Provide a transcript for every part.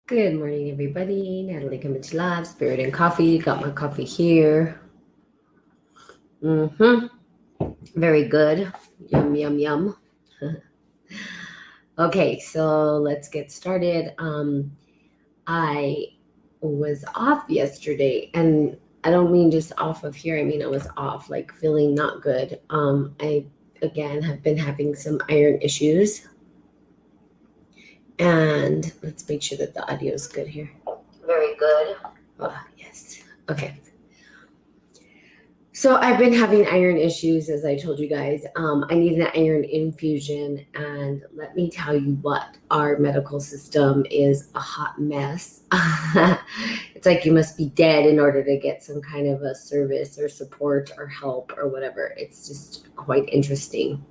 Good morning, everybody. Natalie coming to live. Spirit and coffee. Got my coffee here. Very good. Yum, yum, yum. Okay, so let's get started. I was off yesterday, and I don't mean just off of here. I mean, I was off, like feeling not good. I, again, have been having some iron issues. And let's make sure that the audio is good here. Very good. Oh, yes. Okay. So I've been having iron issues, as I told you guys. I need an iron infusion, and let me tell you what, our medical system is a hot mess. It's like you must be dead in order to get some kind of a service or support or help or whatever. It's just quite interesting.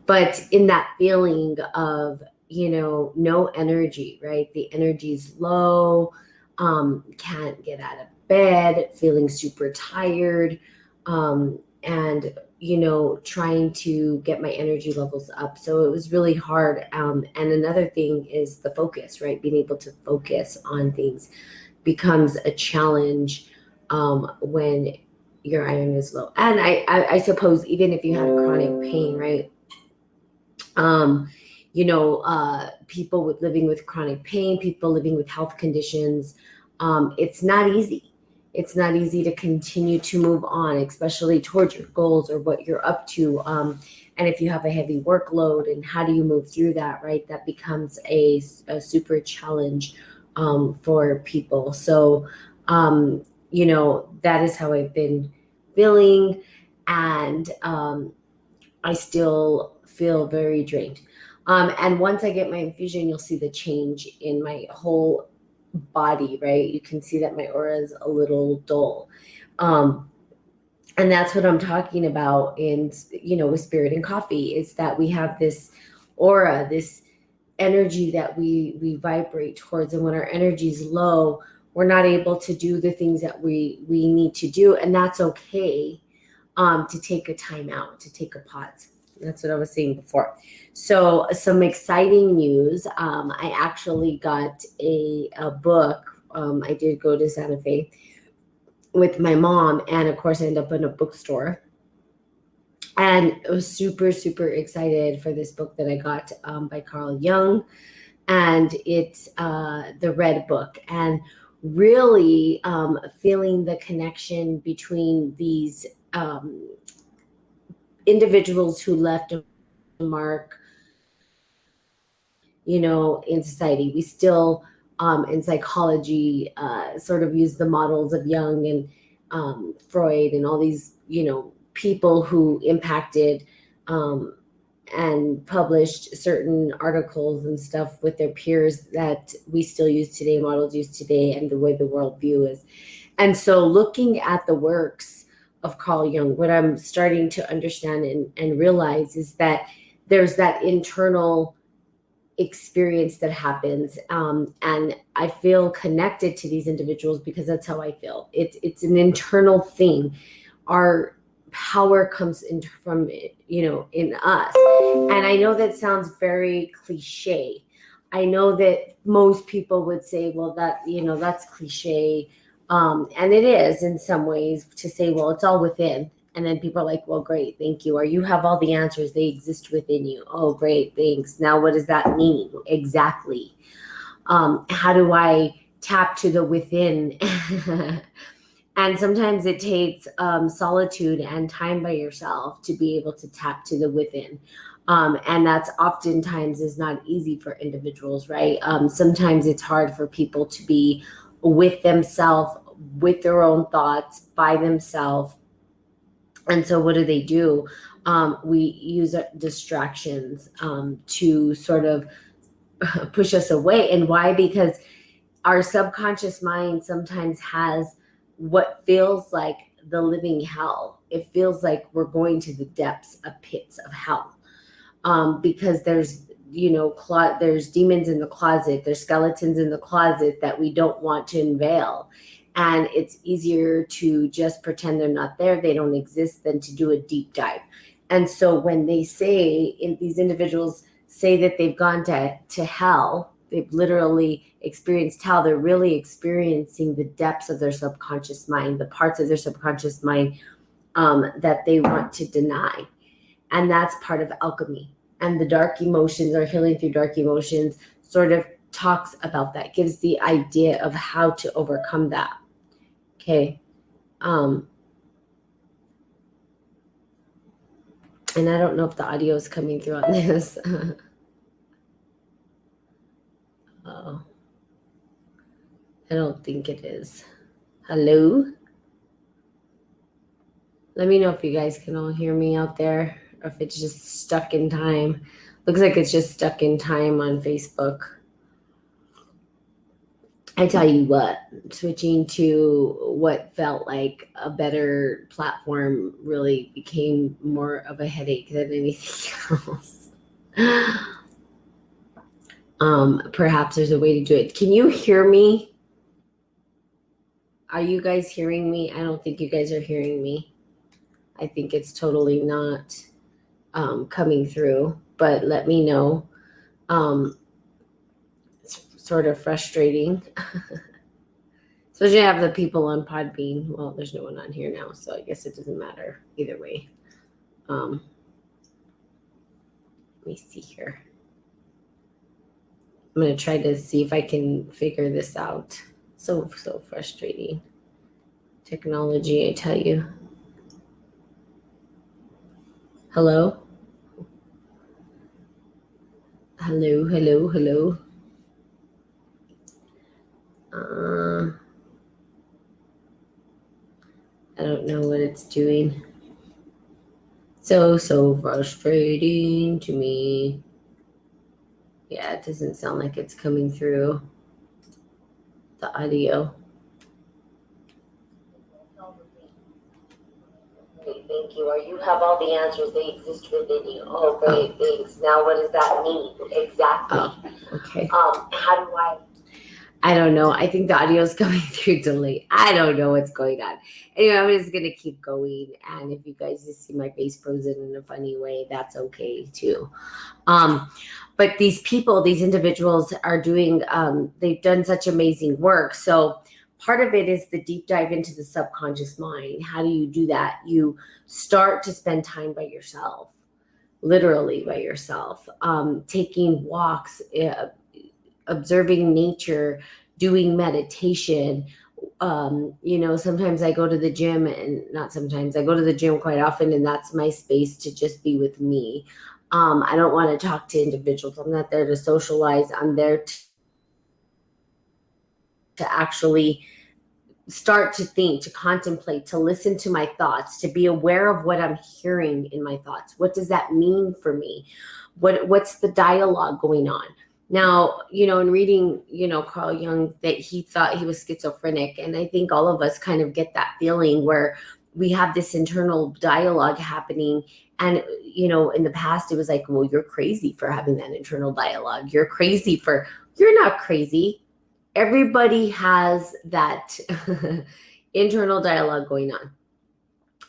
But in that feeling of, no energy, right? The energy's low, can't get out of bed, feeling super tired, and, trying to get my energy levels up. So it was really hard. And another thing is the focus, right? Being able to focus on things becomes a challenge when your iron is low. And I suppose even if you have chronic pain, right? People living with chronic pain, people living with health conditions, it's not easy. It's not easy to continue to move on, especially towards your goals or what you're up to. And if you have a heavy workload, and how do you move through that, right? That becomes a super challenge for people. So, that is how I've been feeling. And I still feel very drained. And once I get my infusion, you'll see the change in my whole body, right? You can see that my aura is a little dull. And that's what I'm talking about with Spirit and Coffee, is that we have this aura, this energy that we vibrate towards. And when our energy is low, we're not able to do the things that we need to do. And that's okay. To take a time out, to take a pause. That's what I was saying before. So some exciting news. I actually got a book. I did go to Santa Fe with my mom, and of course I ended up in a bookstore. And I was super, super excited for this book that I got by Carl Jung. And it's the Red Book. And really feeling the connection between these individuals who left a mark, in society. We still, in psychology, sort of use the models of Jung and Freud and all these, people who impacted and published certain articles and stuff with their peers that we still use today, models use today, and the way the worldview is. And so looking at the works of Carl Jung, what I'm starting to understand and realize is that there's that internal experience that happens. And I feel connected to these individuals because that's how I feel. It's an internal thing. Our power comes from, in us. And I know that sounds very cliche. I know that most people would say, well, that's cliche. And it is in some ways to say, well, it's all within. And then people are like, well, great, thank you. Or you have all the answers. They exist within you. Oh, great, thanks. Now, what does that mean exactly? How do I tap to the within? And sometimes it takes solitude and time by yourself to be able to tap to the within. And that's oftentimes is not easy for individuals, right? Sometimes it's hard for people to be with themselves, with their own thoughts, by themselves. And so what do? We use distractions to sort of push us away. And why? Because our subconscious mind sometimes has what feels like the living hell. It feels like we're going to the depths of pits of hell, because there's there's demons in the closet, there's skeletons in the closet that we don't want to unveil. And it's easier to just pretend they're not there, they don't exist, than to do a deep dive. And so when they say, these individuals say that they've gone to hell, they've literally experienced hell. They're really experiencing the depths of their subconscious mind, the parts of their subconscious mind that they want to deny. And that's part of alchemy. And the dark emotions, or healing through dark emotions, sort of talks about that, gives the idea of how to overcome that. Okay. And I don't know if the audio is coming through on this. Oh, I don't think it is. Hello? Let me know if you guys can all hear me out there, or if it's just stuck in time. Looks like it's just stuck in time on Facebook. I tell you what, switching to what felt like a better platform really became more of a headache than anything else. Perhaps there's a way to do it. Can you hear me? Are you guys hearing me? I don't think you guys are hearing me. I think it's totally not coming through, but let me know. It's sort of frustrating. Especially I have the people on Podbean. Well, there's no one on here now, so I guess it doesn't matter either way. Let me see here. I'm going to try to see if I can figure this out. So frustrating. Technology, I tell you. Hello? Hello. I don't know what it's doing. So frustrating to me. Yeah, it doesn't sound like it's coming through the audio. Great, thank you. Or you have all the answers, they exist within you. Oh, great, thanks. Now what does that mean? Exactly. Oh, okay. How do I don't know. I think the audio is coming through delayed. I don't know what's going on. Anyway, I'm just going to keep going. And if you guys just see my face frozen in a funny way, that's okay too. But these people, these individuals are doing, they've done such amazing work. So part of it is the deep dive into the subconscious mind. How do you do that? You start to spend time by yourself, literally by yourself, taking walks, observing nature, doing meditation. Sometimes I go to the gym, and not sometimes, I go to the gym quite often, and that's my space to just be with me. I don't want to talk to individuals. I'm not there to socialize. I'm there to actually start to think, to contemplate, to listen to my thoughts, to be aware of what I'm hearing in my thoughts. What does that mean for me? What's the dialogue going on? Now, in reading, Carl Jung, that he thought he was schizophrenic. And I think all of us kind of get that feeling where we have this internal dialogue happening. And, in the past, it was like, well, you're crazy for having that internal dialogue. You're not crazy. Everybody has that internal dialogue going on.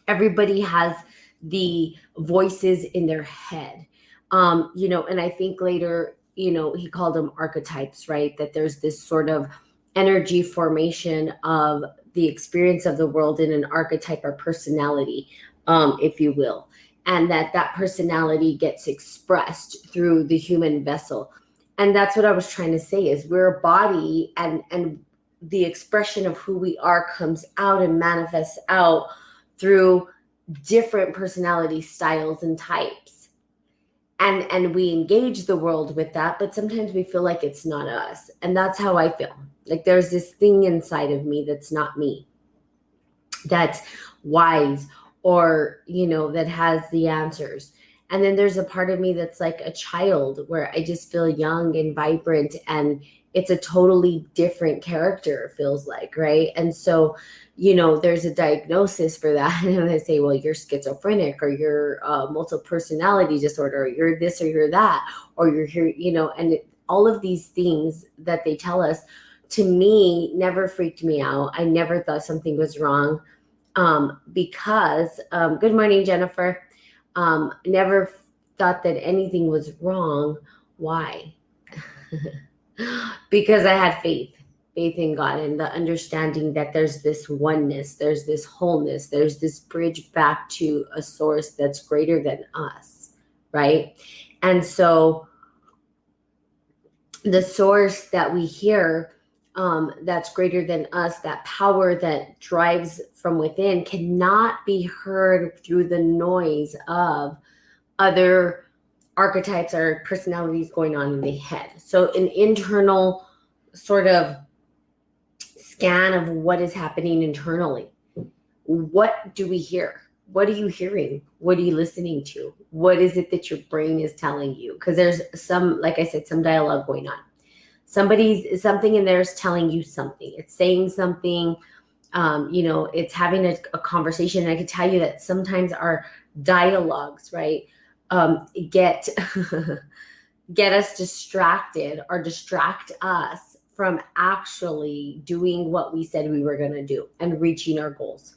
Everybody has the voices in their head. And I think later, he called them archetypes, right? That there's this sort of energy formation of the experience of the world in an archetype or personality, if you will. And that personality gets expressed through the human vessel. And that's what I was trying to say, is we're a body, and the expression of who we are comes out and manifests out through different personality styles and types. And we engage the world with that, but sometimes we feel like it's not us. And that's how I feel. Like there's this thing inside of me that's not me, that's wise, or, that has the answers. And then there's a part of me that's like a child, where I just feel young and vibrant, and it's a totally different character, it feels like, right? And so, there's a diagnosis for that. And they say, well, you're schizophrenic, or you're multiple personality disorder, or you're this, or you're that, or you're here, and all of these things that they tell us, to me, never freaked me out. I never thought something was wrong, because, good morning, Jennifer. Never thought that anything was wrong. Why? because I had faith in God and the understanding that there's this oneness, there's this wholeness, there's this bridge back to a source that's greater than us, right? And so the source that we hear, that's greater than us, that power that drives from within, cannot be heard through the noise of other archetypes or personalities going on in the head. So an internal sort of scan of what is happening internally. What do we hear? What are you hearing? What are you listening to? What is it that your brain is telling you? Because there's some, like I said, some dialogue going on. Something in there is telling you something. It's saying something. It's having a conversation. And I can tell you that sometimes our dialogues, right, get get us distracted or distract us from actually doing what we said we were going to do and reaching our goals.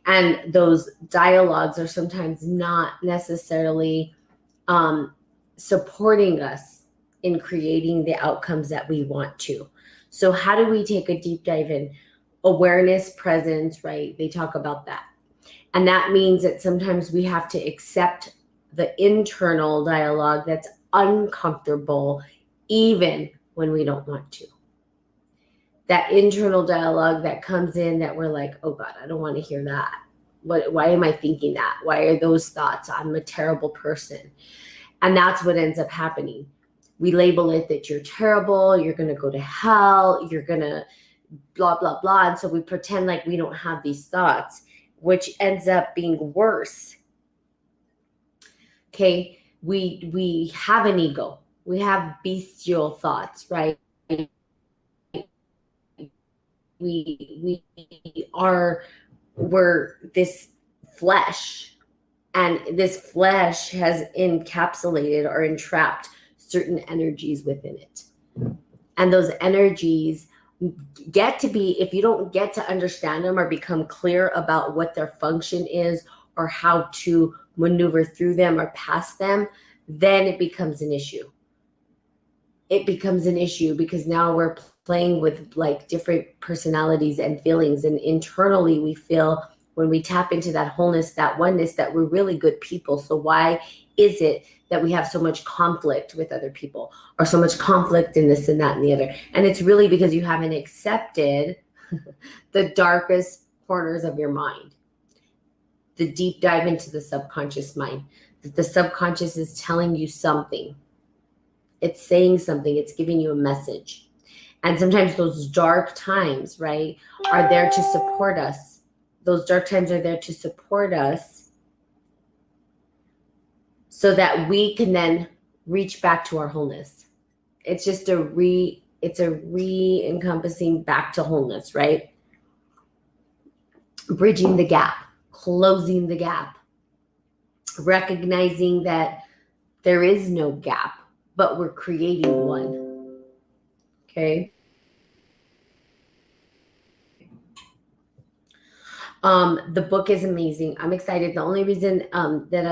And those dialogues are sometimes not necessarily supporting us in creating the outcomes that we want to. So how do we take a deep dive in awareness, presence, right? They talk about that. And that means that sometimes we have to accept the internal dialogue that's uncomfortable, even when we don't want to. That internal dialogue that comes in that we're like, oh God, I don't want to hear that. Why am I thinking that? Why are those thoughts? I'm a terrible person. And that's what ends up happening. We label it that you're terrible, you're going to go to hell, you're going to blah, blah, blah. And so we pretend like we don't have these thoughts, which ends up being worse. Okay, we have an ego. We have bestial thoughts, right? We're this flesh, and this flesh has encapsulated or entrapped certain energies within it. And those energies get to be, if you don't get to understand them or become clear about what their function is or how to maneuver through them or past them, then it becomes an issue. It becomes an issue because now we're playing with like different personalities and feelings. And internally we feel, when we tap into that wholeness, that oneness, that we're really good people. So why is it that we have so much conflict with other people, or so much conflict in this and that and the other? And it's really because you haven't accepted the darkest corners of your mind, the deep dive into the subconscious mind, that the subconscious is telling you something. It's saying something. It's giving you a message. And sometimes those dark times, right, are there to support us. Those dark times are there to support us so that we can then reach back to our wholeness. It's just a re-encompassing back to wholeness, right? Bridging the gap, closing the gap, recognizing that there is no gap, but we're creating one. Okay. The book is amazing. I'm excited. The only reason that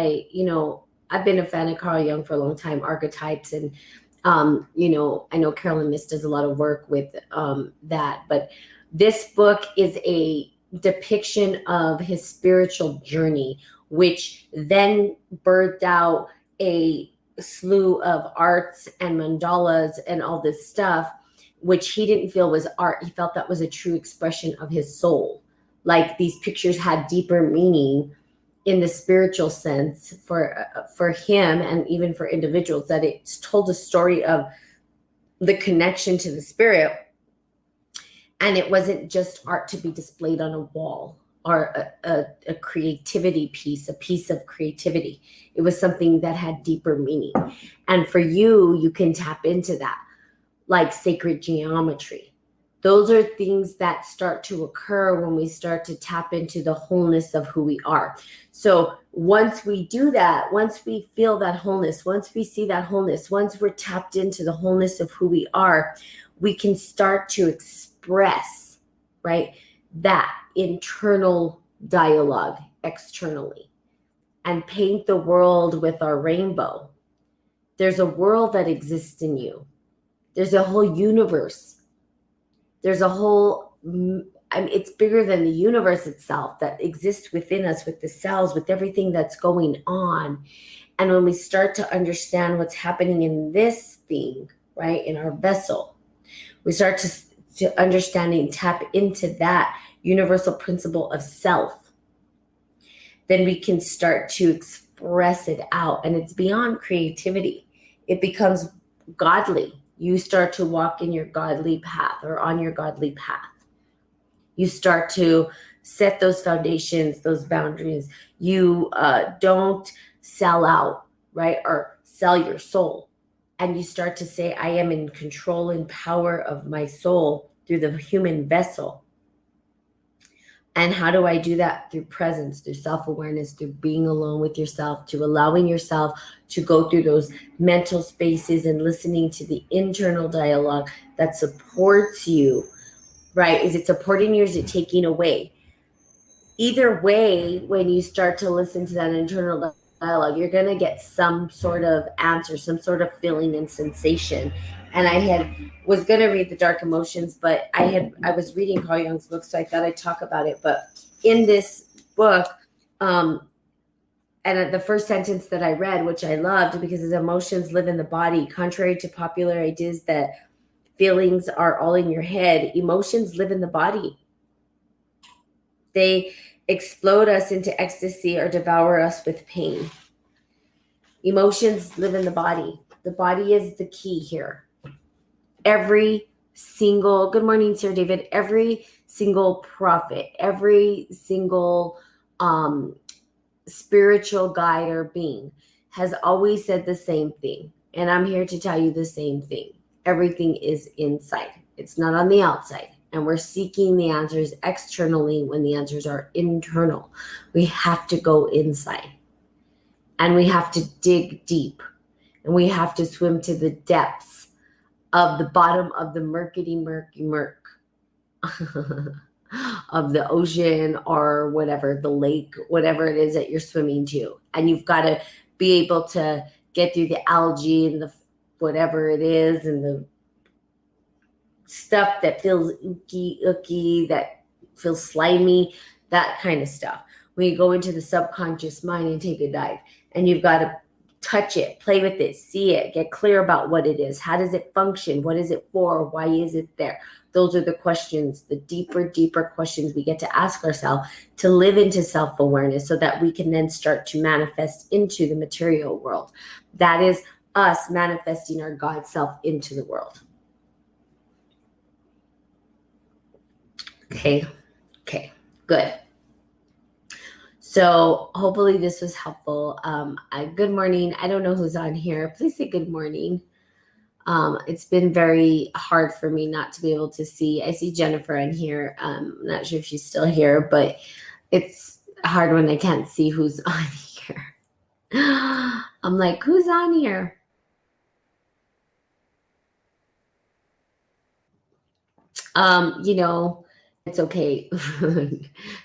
I've been a fan of Carl Jung for a long time, archetypes, and I know Carolyn Myss does a lot of work with that, but this book is a depiction of his spiritual journey, which then birthed out a slew of arts and mandalas and all this stuff, which he didn't feel was art. He felt that was a true expression of his soul. Like these pictures had deeper meaning in the spiritual sense for him, and even for individuals, that it's told a story of the connection to the spirit. And it wasn't just art to be displayed on a wall, or a creativity piece, a piece of creativity. It was something that had deeper meaning. And for you can tap into that, like sacred geometry. Those are things that start to occur when we start to tap into the wholeness of who we are. So once we do that, once we feel that wholeness, once we see that wholeness, once we're tapped into the wholeness of who we are, we can start to express, right, that internal dialogue externally and paint the world with our rainbow. There's a world that exists in you. There's a whole universe. There's a whole, it's bigger than the universe itself that exists within us, with the cells, with everything that's going on. And when we start to understand what's happening in this thing, right, in our vessel, we start to understand and tap into that universal principle of self, then we can start to express it out. And it's beyond creativity. It becomes godly. You start to walk in your godly path, or on your godly path. You start to set those foundations, those boundaries. You don't sell out, right? Or sell your soul. And you start to say, I am in control and power of my soul through the human vessel. And how do I do that? Through presence, through self-awareness, through being alone with yourself, to allowing yourself to go through those mental spaces and listening to the internal dialogue that supports you, right? Is it supporting you or is it taking away? Either way, when you start to listen to that internal dialogue, you're going to get some sort of answer, some sort of feeling and sensation. And I was going to read The Dark Emotions, but I was reading Carl Jung's book, so I thought I'd talk about it. But in this book, and the first sentence that I read, which I loved because his emotions live in the body, contrary to popular ideas that feelings are all in your head, emotions live in the body. They explode us into ecstasy or devour us with pain. Emotions live in the body. The body is the key here. Every single, good morning, Sir David, every single prophet, every single spiritual guide or being has always said the same thing. And I'm here to tell you the same thing. Everything is inside. It's not on the outside. And we're seeking the answers externally when the answers are internal. We have to go inside. And we have to dig deep. And we have to swim to the depths of the bottom of the murky murk of the ocean or whatever, the lake, whatever it is that you're swimming to. And you've got to be able to get through the algae and the whatever it is and the stuff that feels icky, that feels slimy, that kind of stuff. When you go into the subconscious mind and take a dive, and you've got to touch it, play with it, see it, get clear about what it is. How does it function? What is it for? Why is it there? Those are the questions, the deeper questions we get to ask ourselves to live into self-awareness so that we can then start to manifest into the material world. That is us manifesting our God self into the world. Okay, good. So hopefully this was helpful. Good morning. I don't know who's on here. Please say good morning. It's been very hard for me not to be able to see. I see Jennifer in here. I'm not sure if she's still here, but it's hard when I can't see who's on here. I'm like, who's on here? It's okay.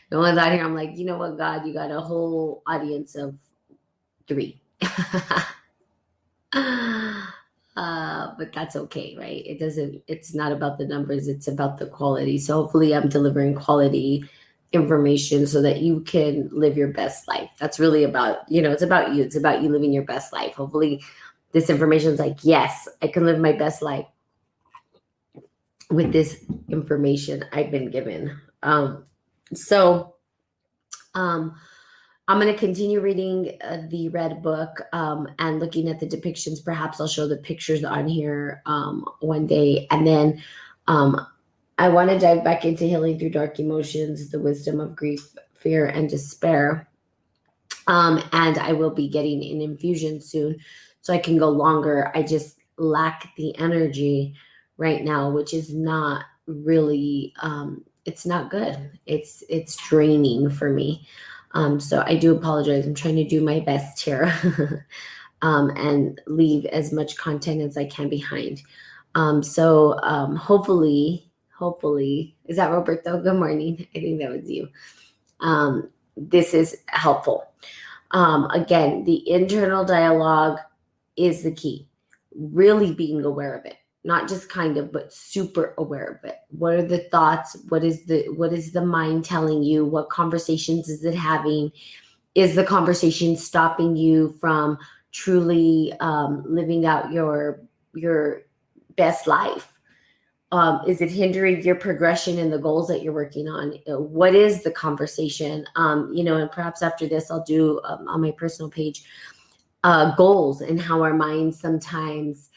No one's out here. I'm like, you know what, God, you got a whole audience of 3. But that's okay, right? It's not about the numbers, it's about the quality. So hopefully I'm delivering quality information so that you can live your best life. That's really about, it's about you. It's about you living your best life. Hopefully this information is like, yes, I can live my best life with this information I've been given. I'm going to continue reading the red book and looking at the depictions. Perhaps I'll show the pictures on here one day. And then I want to dive back into healing through dark emotions, the wisdom of grief, fear, and despair. And I will be getting an infusion soon so I can go longer. I just lack the energy right now, which is not really, it's not good. It's draining for me. So I do apologize. I'm trying to do my best here and leave as much content as I can behind. So hopefully, is that Roberto? Good morning. I think that was you. This is helpful. Again, the internal dialogue is the key. Really being aware of it. not just kind of, but super aware of it. What are the thoughts? What is the mind telling you? What conversations is it having? Is the conversation stopping you from truly living out your best life? Is it hindering your progression in the goals that you're working on? What is the conversation? And perhaps after this, I'll do on my personal page goals, and how our mind sometimes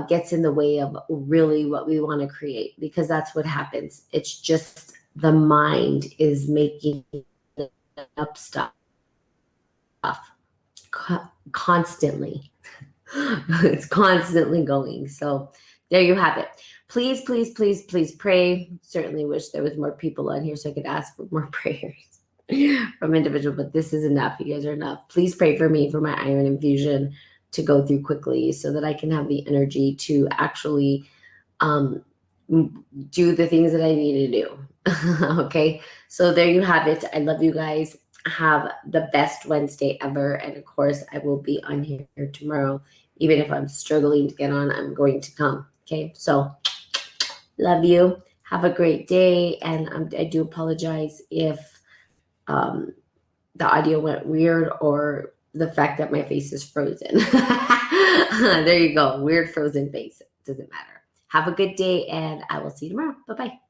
gets in the way of really what we want to create, because that's what happens. It's just the mind is making up stuff constantly. It's constantly going. So there you have it. Please, please, please, please pray. Certainly wish there was more people on here so I could ask for more prayers from individual, but this is enough. You guys are enough. Please pray for me for my iron infusion to go through quickly so that I can have the energy to actually do the things that I need to do. Okay. So there you have it. I love you guys. Have the best Wednesday ever. And of course, I will be on here tomorrow. Even if I'm struggling to get on, I'm going to come. Okay. So love you. Have a great day. And I do apologize if the audio went weird, or the fact that my face is frozen. There you go. Weird frozen face. Doesn't matter. Have a good day, and I will see you tomorrow. Bye-bye.